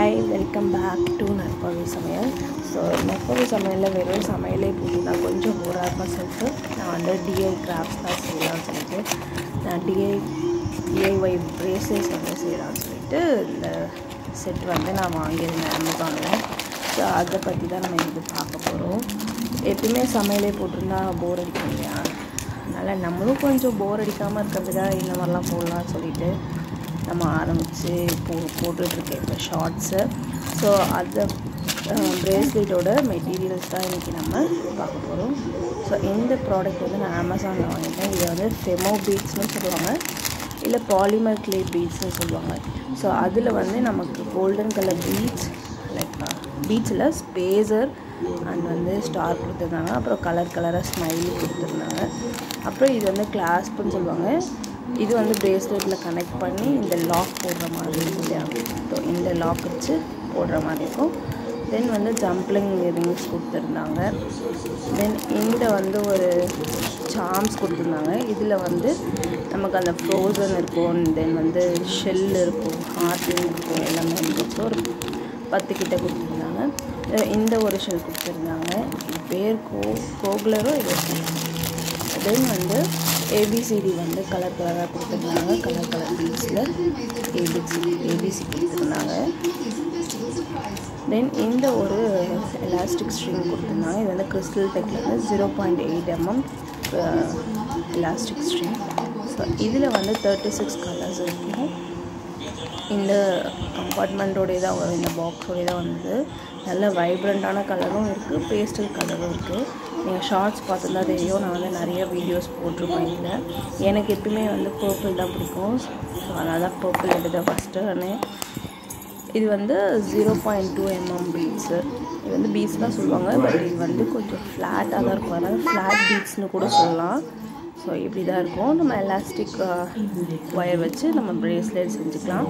Hi, welcome back to Narpavi Samayal. So, Narpavi Samayal வெறும் சமையலே போட்டுனா கொஞ்சம் போராக இருக்கும் சொல்லிட்டு நான் வந்து டிஐ கிராஃப்ட்ஸ் தான் செய்யலாம்னு சொல்லிட்டு நான் டிஐஒய் பிரேஸ்லெட்ஸ் வந்து செய்யலாம்னு சொல்லிட்டு இந்த செட் வந்து நான் வாங்கியிருந்தேன் அமேசானில். ஸோ அதை பற்றி தான் நம்ம இது பார்க்க போகிறோம். எப்பயுமே சமையலே போட்டிருந்தா போர் அடிக்கும் இல்லையா, அதனால் நம்மளும் கொஞ்சம் போர் அடிக்காமல் இருக்கிறதுக்காக இந்த மாதிரிலாம் போடலாம்னு சொல்லிட்டு நம்ம ஆரம்பித்து போட்டுட்ருக்கேன் இப்போ ஷார்ட்ஸு. ஸோ அந்த ப்ரேஸ்லெட்டோட மெட்டீரியல்ஸ் தான் இன்றைக்கி நம்ம பார்க்க போகிறோம். ஸோ இந்த ப்ராடக்ட் வந்து நான் அமேசானில் வாங்கிட்டேன். இதை வந்து ஃபெமோ பீட்ஸ்னு சொல்லுவாங்க, இல்லை பாலிமர் கிளே பீட்ஸ்னு சொல்லுவாங்க. ஸோ அதில் வந்து நமக்கு கோல்டன் கலர் பீட்ஸ், லைக் பீட்ஸில் ஸ்பேஸர் அண்ட் வந்து ஸ்டார் கொடுத்துருந்தாங்க. அப்புறம் கலர் கலராக ஸ்மைலி கொடுத்துருந்தாங்க. அப்புறம் இது வந்து கிளாஸ்ப்புன்னு சொல்லுவாங்க. இது வந்து ப்ரேஸ்லெட்டில் கனெக்ட் பண்ணி இந்த லாக் போடுற மாதிரி இருக்கும் இல்லையா, ஸோ இந்த லாக் வச்சு போடுற மாதிரி இருக்கும். தென் வந்து ஜம்ப்ளிங் ரிங்ஸ் கொடுத்துருந்தாங்க. தென் இந்த வந்து ஒரு சார்ம்ஸ் கொடுத்துருந்தாங்க. இதில் வந்து நமக்கு அந்த ஃப்ரோசன் இருக்கும், தென் வந்து ஷெல் இருக்கும், ஹார்டின் இருக்கும், எல்லாமே இருக்கும். ஒரு 10 கிட்ட கொடுத்துருந்தாங்க. இந்த ஒரு ஷெல் கொடுத்துருந்தாங்க. இது பேர் கோகுலரோ ஏதோ. தென் வந்து ஏபிசிடி வந்து கலர் கலராக கொடுத்துருந்தாங்க. கலர் கலர் பீட்ஸில் ஏபிசி கொடுத்துருந்தாங்க. தென் இந்த ஒரு எலாஸ்டிக் ஸ்ட்ரிங் கொடுத்துருந்தாங்க. இது வந்து கிறிஸ்டல் டெக்கில் வந்து 0.8 mm எலாஸ்டிக் ஸ்ட்ரிங். ஸோ இதில் வந்து 36 கலர்ஸ் இருக்கும். இந்த கம்பார்ட்மெண்ட்டோடைய தான் வரும், இந்த பாக்ஸோடைய தான் வந்து நல்ல வைப்ரண்ட்டான கலரும் இருக்குது, பேஸ்டல் கலரும் இருக்குது. நீங்கள் ஷார்ட்ஸ் பார்த்துருந்தா தெரியும், நான் வந்து நிறைய வீடியோஸ் போட்டிருப்பேன். இதில் எனக்கு எப்பயுமே வந்து பர்பிள் தான் பிடிக்கும். ஸோ அதனால் தான் பர்பிள் எடுத்த ஃபஸ்ட்டு. இது வந்து 0.2 mm பீட்ஸு. இது வந்து பீட்ஸ் தான் சொல்லுவாங்க, பட் இது வந்து கொஞ்சம் ஃப்ளாட்டாக தான் இருக்கும், அதனால் ஃப்ளாட் பீட்ஸ்னு கூட சொல்லலாம். ஸோ இப்படி தான் இருக்கும். நம்ம எலாஸ்டிக் ஒயர் வச்சு நம்ம ப்ரேஸ்லெட் செஞ்சுக்கலாம்.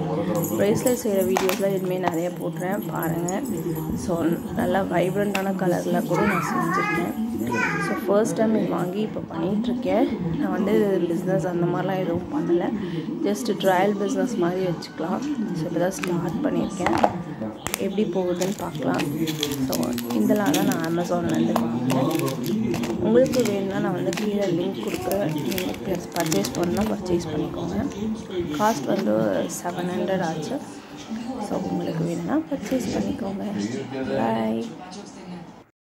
ப்ரேஸ்லெட் செய்கிற வீடியோஸ்லாம் இனிமேல் நிறைய போட்டுறேன், பாருங்கள். ஸோ நல்லா வைப்ரண்ட்டான கலரில் கூட நான் செஞ்சுருக்கேன். ஸோ ஃபர்ஸ்ட் டைம் இது வாங்கி இப்போ பண்ணிகிட்ருக்கேன். நான் வந்து பிஸ்னஸ் அந்த மாதிரிலாம் எதுவும் பண்ணலை, ஜஸ்ட் ட்ரையல் பிஸ்னஸ் மாதிரி வச்சுக்கலாம். ஸோ இப்போ தான் ஸ்டார்ட் பண்ணியிருக்கேன், எப்படி போகுதுன்னு பார்க்கலாம். ஸோ இதெல்லாம் தான் நான் அமேசான்லேருந்து வாங்கினேன். உங்களுக்கு வேணும்னா நான் வந்து கீழே லிங்க் கொடுக்குறேன், நீங்கள் பர்ச்சேஸ் பண்ணால் பர்ச்சேஸ் பண்ணிக்கோங்க. காஸ்ட் வந்து 700 ஆச்சு. ஸோ உங்களுக்கு வேணும்னா பர்ச்சேஸ் பண்ணிக்கோங்க. பாய்.